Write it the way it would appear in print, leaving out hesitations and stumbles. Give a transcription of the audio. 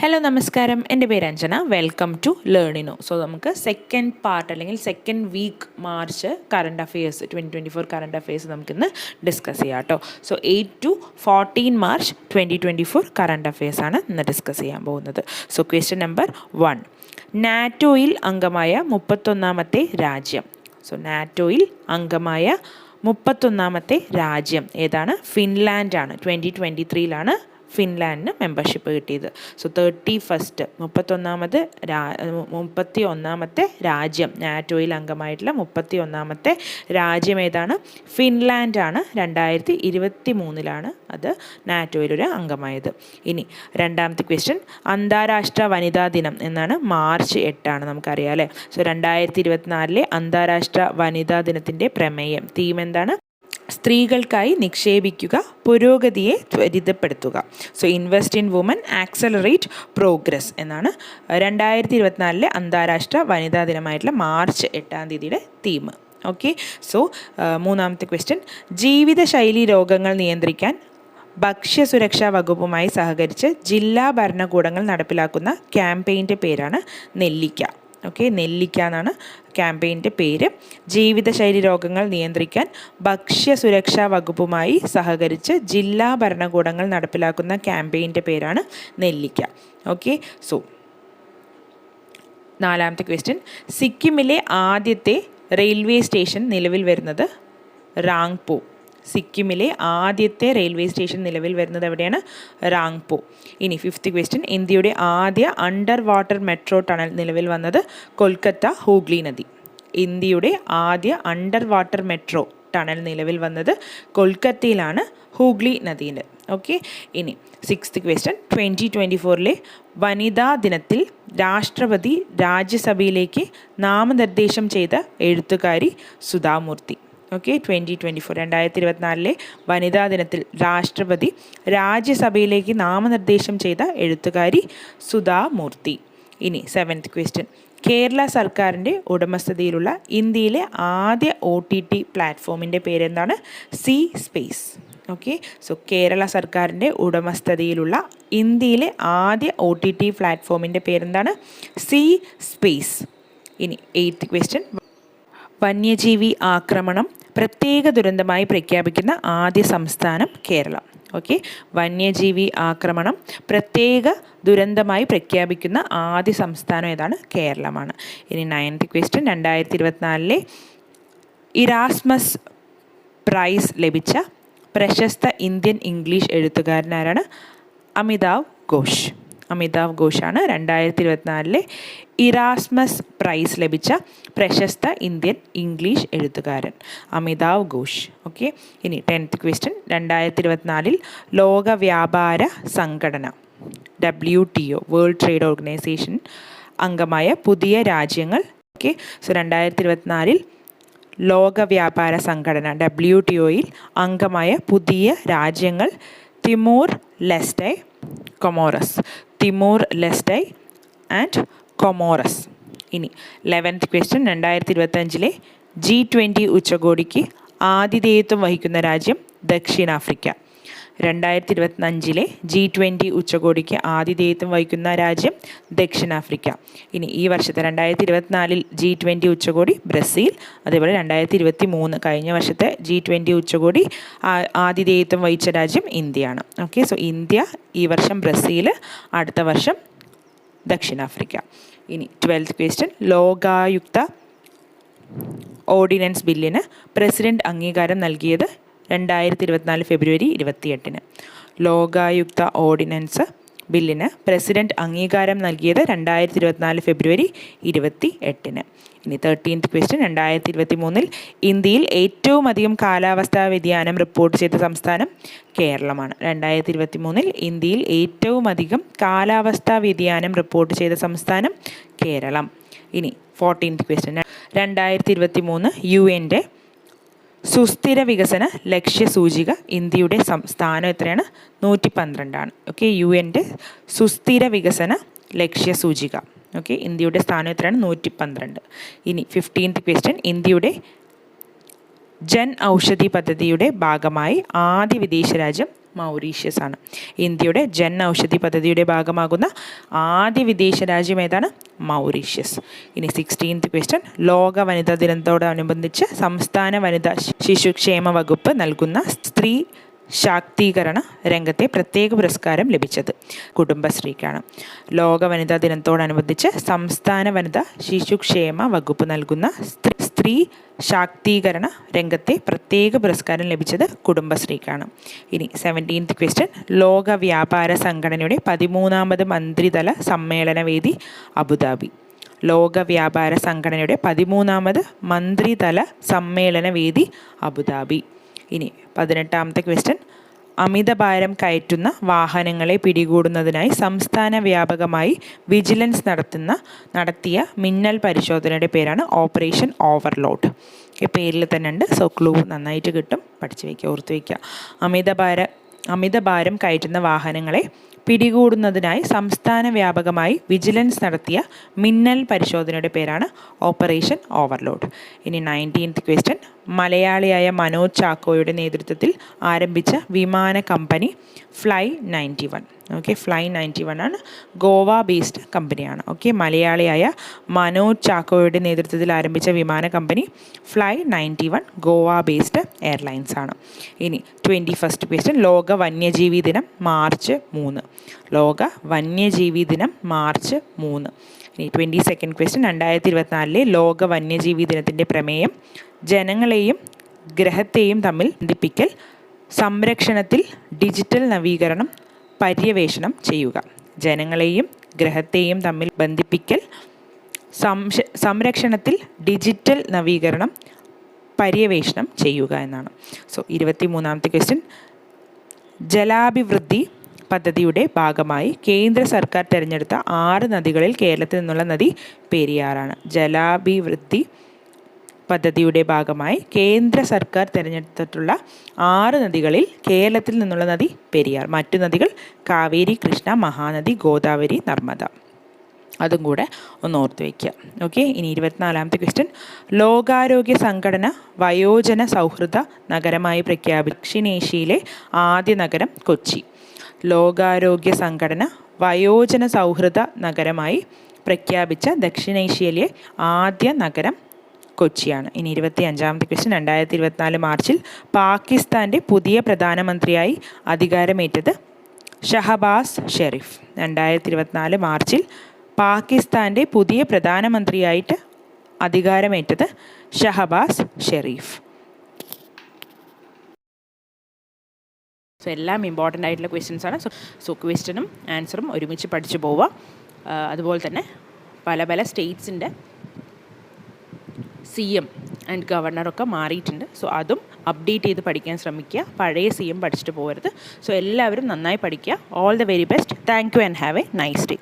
Hello നമസ്കാരം, എൻ്റെ പേര് Anjana. Welcome to Learnino. So നമുക്ക് സെക്കൻഡ് പാർട്ട് അല്ലെങ്കിൽ second week March current affairs 2024 current affairs നമുക്കിന്ന് ഡിസ്കസ് ചെയ്യാം കേട്ടോ. So 8 to 14 March 2024 current affairs ആണ് ഇന്ന് ഡിസ്കസ് ചെയ്യാൻ പോകുന്നത്. സോ ക്വസ്റ്റ്യൻ നമ്പർ 1, നാറ്റോയിൽ അംഗമായ 31ാമത്തെ രാജ്യം. സോ നാറ്റോയിൽ അംഗമായ 31ാമത്തെ രാജ്യം ഏതാണ്? ഫിൻലാൻഡ് ആണ്. 2023 ഫിൻലാൻഡിന് മെമ്പർഷിപ്പ് കിട്ടിയത്. സോ 31ാമത്തെ രാജ്യം, നാറ്റോയിൽ അംഗമായിട്ടുള്ള 31ാമത്തെ രാജ്യം ഏതാണ്? ഫിൻലാൻഡാണ്. 2023 അത് നാറ്റോയിലൊരു അംഗമായത്. ഇനി രണ്ടാമത്തെ ക്വസ്റ്റ്യൻ, അന്താരാഷ്ട്ര വനിതാ ദിനം എന്നാണ്. മാർച്ച് 8 നമുക്കറിയാം അല്ലേ. സോ 2024 അന്താരാഷ്ട്ര വനിതാ ദിനത്തിൻ്റെ പ്രമേയം, തീം എന്താണ്? സ്ത്രീകൾക്കായി നിക്ഷേപിക്കുക, പുരോഗതിയെ ത്വരിതപ്പെടുത്തുക. So invest in woman, accelerate progress എന്നാണ് 2024 അന്താരാഷ്ട്ര വനിതാ ദിനമായിട്ടുള്ള മാർച്ച് 8 തീം. ഓക്കെ. സോ മൂന്നാമത്തെ ക്വസ്റ്റ്യൻ, ജീവിതശൈലി രോഗങ്ങൾ നിയന്ത്രിക്കാൻ ഭക്ഷ്യസുരക്ഷാ വകുപ്പുമായി സഹകരിച്ച് ജില്ലാ ഭരണകൂടങ്ങൾ നടപ്പിലാക്കുന്ന ക്യാമ്പയിൻ്റെ പേരാണ് നെല്ലിക്ക. ഓക്കെ, നെല്ലിക്ക എന്നാണ് ക്യാമ്പയിൻ്റെ പേര്. ജീവിതശൈലി രോഗങ്ങൾ നിയന്ത്രിക്കാൻ ഭക്ഷ്യസുരക്ഷാ വകുപ്പുമായി സഹകരിച്ച് ജില്ലാ ഭരണകൂടങ്ങൾ നടപ്പിലാക്കുന്ന ക്യാമ്പയിൻ്റെ പേരാണ് നെല്ലിക്ക. ഓക്കെ. സോ നാലാമത്തെ ക്വസ്റ്റ്യൻ, സിക്കിമിലെ ആദ്യത്തെ റെയിൽവേ സ്റ്റേഷൻ നിലവിൽ വരുന്നത് റാങ്പോ. സിക്കിമിലെ ആദ്യത്തെ റെയിൽവേ സ്റ്റേഷൻ നിലവിൽ വരുന്നത് എവിടെയാണ്? റാങ്പോ. ഇനി ഫിഫ്ത്ത് ക്വസ്റ്റ്യൻ, ഇന്ത്യയുടെ ആദ്യ അണ്ടർ വാട്ടർ മെട്രോ ടണൽ നിലവിൽ വന്നത് കൊൽക്കത്ത ഹൂഗ്ലി നദി. ഇന്ത്യയുടെ ആദ്യ അണ്ടർ വാട്ടർ മെട്രോ ടണൽ നിലവിൽ വന്നത് കൊൽക്കത്തയിലാണ്, ഹൂഗ്ലി നദിയിൽ. ഓക്കെ. ഇനി സിക്സ്ത് ക്വസ്റ്റ്യൻ, 2024 വനിതാ ദിനത്തിൽ രാഷ്ട്രപതി രാജ്യസഭയിലേക്ക് നാമനിർദ്ദേശം ചെയ്ത എഴുത്തുകാരി സുധാമൂർത്തി. ഓക്കെ. 2024 വനിതാ ദിനത്തിൽ രാഷ്ട്രപതി രാജ്യസഭയിലേക്ക് നാമനിർദ്ദേശം ചെയ്ത എഴുത്തുകാരി സുധാമൂർത്തി. ഇനി സെവൻത്ത് ക്വസ്റ്റ്യൻ, കേരള സർക്കാരിൻ്റെ ഉടമസ്ഥതയിലുള്ള ഇന്ത്യയിലെ ആദ്യ OTT പ്ലാറ്റ്ഫോമിൻ്റെ പേരെന്താണ്? C space. Okay. So Kerala സർക്കാരിൻ്റെ ഉടമസ്ഥതയിലുള്ള ഇന്ത്യയിലെ ആദ്യ OTT പ്ലാറ്റ്ഫോമിൻ്റെ പേരെന്താണ്? C space. ഇനി എയ്ത്ത് ക്വസ്റ്റ്യൻ, വന്യജീവി ആക്രമണം പ്രത്യേക ദുരന്തമായി പ്രഖ്യാപിക്കുന്ന ആദ്യ സംസ്ഥാനം കേരളം. ഓക്കെ. വന്യജീവി ആക്രമണം പ്രത്യേക ദുരന്തമായി പ്രഖ്യാപിക്കുന്ന ആദ്യ സംസ്ഥാനം ഏതാണ്? കേരളമാണ്. ഇനി നയൻത്ത് ക്വസ്റ്റ്യൻ, 2024 ഇറാസ്മസ് പ്രൈസ് ലഭിച്ച പ്രശസ്ത ഇന്ത്യൻ ഇംഗ്ലീഷ് എഴുത്തുകാരനാരാണ്? അമിതാവ് ഘോഷ്. അമിതാവ് ഘോഷാണ് 2024 ഇറാസ്മസ് പ്രൈസ് ലഭിച്ച പ്രശസ്ത ഇന്ത്യൻ ഇംഗ്ലീഷ് എഴുത്തുകാരൻ, അമിതാവ് ഘോഷ്. ഓക്കെ. ഇനി 10th ക്വസ്റ്റ്യൻ, 2024 ലോക വ്യാപാര സംഘടന WTO, വേൾഡ് ട്രേഡ് ഓർഗനൈസേഷൻ അംഗമായ പുതിയ രാജ്യങ്ങൾ. ഓക്കെ. സോ 2024 ലോക വ്യാപാര സംഘടന WTOയിൽ അംഗമായ പുതിയ രാജ്യങ്ങൾ Timor Leste, Comoros. Timor Leste and Comoros. ഇനി 11th ക്വസ്റ്റ്യൻ, 2025 G20 ഉച്ചകോടിക്ക് ആതിഥേയത്വം വഹിക്കുന്ന രാജ്യം ദക്ഷിണാഫ്രിക്ക. 2025 G20 ഉച്ചകോടിക്ക് ആതിഥേയത്വം വഹിക്കുന്ന രാജ്യം ദക്ഷിണാഫ്രിക്ക. ഇനി ഈ വർഷത്തെ 2024 G20 ഉച്ചകോടി ബ്രസീൽ. അതേപോലെ 2023 കഴിഞ്ഞ വർഷത്തെ G20 ഉച്ചകോടി ആതിഥേയത്വം വഹിച്ച രാജ്യം ഇന്ത്യയാണ്. ഓക്കെ. സോ ഇന്ത്യ ഈ വർഷം ബ്രസീൽ, അടുത്ത വർഷം ദക്ഷിണാഫ്രിക്ക. ഇനി 12th ക്വസ്റ്റ്യൻ, ലോകായുക്ത ഓർഡിനൻസ് ബില്ലിന് പ്രസിഡന്റ് അംഗീകാരം നൽകിയത് 2024 ഫെബ്രുവരി 28. ലോകായുക്ത ഓർഡിനൻസ് ബില്ലിന് പ്രസിഡന്റ് അംഗീകാരം നൽകിയത് 2024 ഫെബ്രുവരി 28. ഇനി 13th ക്വസ്റ്റ്യൻ, 2023 ഇന്ത്യയിൽ ഏറ്റവും അധികം കാലാവസ്ഥാ വ്യതിയാനം റിപ്പോർട്ട് ചെയ്ത സംസ്ഥാനം കേരളമാണ്. 2023 ഇന്ത്യയിൽ ഏറ്റവും അധികം കാലാവസ്ഥാ വ്യതിയാനം റിപ്പോർട്ട് ചെയ്ത സംസ്ഥാനം കേരളം. ഇനി 14th ക്വസ്റ്റ്യൻ, 2023 UN സുസ്ഥിര വികസന ലക്ഷ്യസൂചിക ഇന്ത്യയുടെ സ്ഥാനം എത്രയാണ്? 112. ഓക്കെ. UN സുസ്ഥിര വികസന ലക്ഷ്യസൂചിക. ഓക്കെ. ഇന്ത്യയുടെ സ്ഥാനം എത്രയാണ്? 112. ഇനി 15th ക്വസ്റ്റ്യൻ, ഇന്ത്യയുടെ ജൻ ഔഷധി പദ്ധതിയുടെ ഭാഗമായി ആദ്യ വിദേശ രാജ്യം മൗറീഷ്യസ് ആണ്. ഇന്ത്യയുടെ ജൻ ഔഷധി പദ്ധതിയുടെ ഭാഗമാകുന്ന ആദ്യ വിദേശ രാജ്യം ഏതാണ്? മൗറീഷ്യസ്. ഇനി 16th ക്വസ്റ്റ്യൻ, ലോക വനിതാ ദിനത്തോടനുബന്ധിച്ച് സംസ്ഥാന വനിതാ ശിശുക്ഷേമ വകുപ്പ് നൽകുന്ന സ്ത്രീ ശാക്തീകരണ രംഗത്തെ പ്രത്യേക പുരസ്കാരം ലഭിച്ചത് കുടുംബശ്രീക്കാണ്. ലോക വനിതാ ദിനത്തോടനുബന്ധിച്ച് സംസ്ഥാന വനിതാ ശിശുക്ഷേമ വകുപ്പ് നൽകുന്ന സ്ത്രീ ശാക്തീകരണ രംഗത്തെ പ്രത്യേക പുരസ്കാരം ലഭിച്ചത് കുടുംബശ്രീക്കാണ്. ഇനി 17th ക്വസ്റ്റ്യൻ, ലോക വ്യാപാര സംഘടനയുടെ 13ാമത് മന്ത്രിതല സമ്മേളന വേദി അബുദാബി. ലോക വ്യാപാര സംഘടനയുടെ 13ാമത് മന്ത്രിതല സമ്മേളന വേദി അബുദാബി. ഇനി 18ാമത്തെ ക്വസ്റ്റ്യൻ, അമിതഭാരം കയറ്റുന്ന വാഹനങ്ങളെ പിടികൂടുന്നതിനായി സംസ്ഥാന വ്യാപകമായി വിജിലൻസ് നടത്തിയ മിന്നൽ പരിശോധനയുടെ പേരാണ് ഓപ്പറേഷൻ ഓവർലോഡ്. ഈ പേരിൽ തന്നെ ഉണ്ട്. സോ ക്ലൂ നന്നായിട്ട് കിട്ടും, പഠിച്ചു വയ്ക്കുക, ഓർത്ത് വയ്ക്കുക. അമിതഭാരം കയറ്റുന്ന വാഹനങ്ങളെ പിടികൂടുന്നതിനായി സംസ്ഥാന വ്യാപകമായി വിജിലൻസ് നടത്തിയ മിന്നൽ പരിശോധനയുടെ പേരാണ് ഓപ്പറേഷൻ ഓവർലോഡ്. ഇനി 19th ക്വസ്റ്റ്യൻ, മലയാളിയായ മനോജ് ചാക്കോയുടെ നേതൃത്വത്തിൽ ആരംഭിച്ച വിമാന കമ്പനി ഫ്ലൈ 91. ഓക്കെ, ഫ്ലൈ 91 ആണ്, ഗോവ ബേസ്ഡ് കമ്പനിയാണ്. ഓക്കെ, മലയാളിയായ മനോജ് ചാക്കോയുടെ നേതൃത്വത്തിൽ ആരംഭിച്ച വിമാന company fly 91 Goa based airlines ആണ്. ഇനി 21st ക്വസ്റ്റ്യൻ, ലോക വന്യജീവി ദിനം മാർച്ച് 3. ലോക വന്യജീവി ദിനം മാർച്ച് 3. ഇനി 22nd ക്വസ്റ്റ്യൻ, 2024 ലോക വന്യജീവി ദിനത്തിൻ്റെ പ്രമേയം ജനങ്ങളെയും ഗ്രഹത്തെയും തമ്മിൽ ബന്ധിപ്പിക്കൽ, സംരക്ഷണത്തിൽ ഡിജിറ്റൽ നവീകരണം പര്യവേഷണം ചെയ്യുക. ജനങ്ങളെയും ഗ്രഹത്തെയും തമ്മിൽ ബന്ധിപ്പിക്കൽ, സംരക്ഷണത്തിൽ ഡിജിറ്റൽ നവീകരണം പര്യവേഷണം ചെയ്യുക എന്നാണ്. സോ 23ാമത്തെ ക്വസ്റ്റ്യൻ, ജലാഭിവൃദ്ധി പദ്ധതിയുടെ ഭാഗമായി കേന്ദ്ര സർക്കാർ തിരഞ്ഞെടുത്ത 6 നദികളിൽ കേരളത്തിൽ നിന്നുള്ള നദി പെരിയാറാണ്. ജലാഭിവൃദ്ധി പദ്ധതിയുടെ ഭാഗമായി കേന്ദ്ര സർക്കാർ തിരഞ്ഞെടുത്തിട്ടുള്ള 6 നദികളിൽ കേരളത്തിൽ നിന്നുള്ള നദി പെരിയാർ. മറ്റു നദികൾ കാവേരി, കൃഷ്ണ, മഹാനദി, ഗോദാവരി, നർമ്മദ. അതും കൂടെ ഒന്ന് ഓർത്ത് വയ്ക്കുക. ഓക്കെ, ഇനി 24ാമത്തെ ക്വസ്റ്റ്യൻ, ലോകാരോഗ്യ സംഘടന വയോജന സൗഹൃദ നഗരമായി പ്രഖ്യാപിച്ച ദക്ഷിണേഷ്യയിലെ ആദ്യ നഗരം കൊച്ചി. ലോകാരോഗ്യ സംഘടന വയോജന സൗഹൃദ നഗരമായി പ്രഖ്യാപിച്ച ദക്ഷിണേഷ്യയിലെ ആദ്യ നഗരം കൊച്ചിയാണ്. ഇനി 25ാമത്തെ ക്വസ്റ്റ്യൻ, 2024 മാർച്ചിൽ പാകിസ്ഥാൻ്റെ പുതിയ പ്രധാനമന്ത്രിയായി അധികാരമേറ്റത് ഷഹബാസ് ഷെരീഫ്. 2024 മാർച്ചിൽ പാകിസ്ഥാൻ്റെ പുതിയ പ്രധാനമന്ത്രിയായിട്ട് അധികാരമേറ്റത് ഷഹബാസ് ഷെരീഫ്. സോ എല്ലാം ഇമ്പോർട്ടൻ്റ് ആയിട്ടുള്ള ക്വസ്റ്റ്യൻസ് ആണ്. സോ ക്വസ്റ്റ്യനും ആൻസറും ഒരുമിച്ച് പഠിച്ചു പോവുക. അതുപോലെ തന്നെ പല പല സ്റ്റേറ്റ്സിൻ്റെ CM ആൻഡ് ഗവർണറൊക്കെ മാറിയിട്ടുണ്ട്. സോ അതും അപ്ഡേറ്റ് ചെയ്ത് പഠിക്കാൻ ശ്രമിക്കുക. പഴയ CM പഠിച്ചിട്ട് പോകരുത്. സോ എല്ലാവരും നന്നായി പഠിക്കുക. All the very best. Thank you and have A nice day.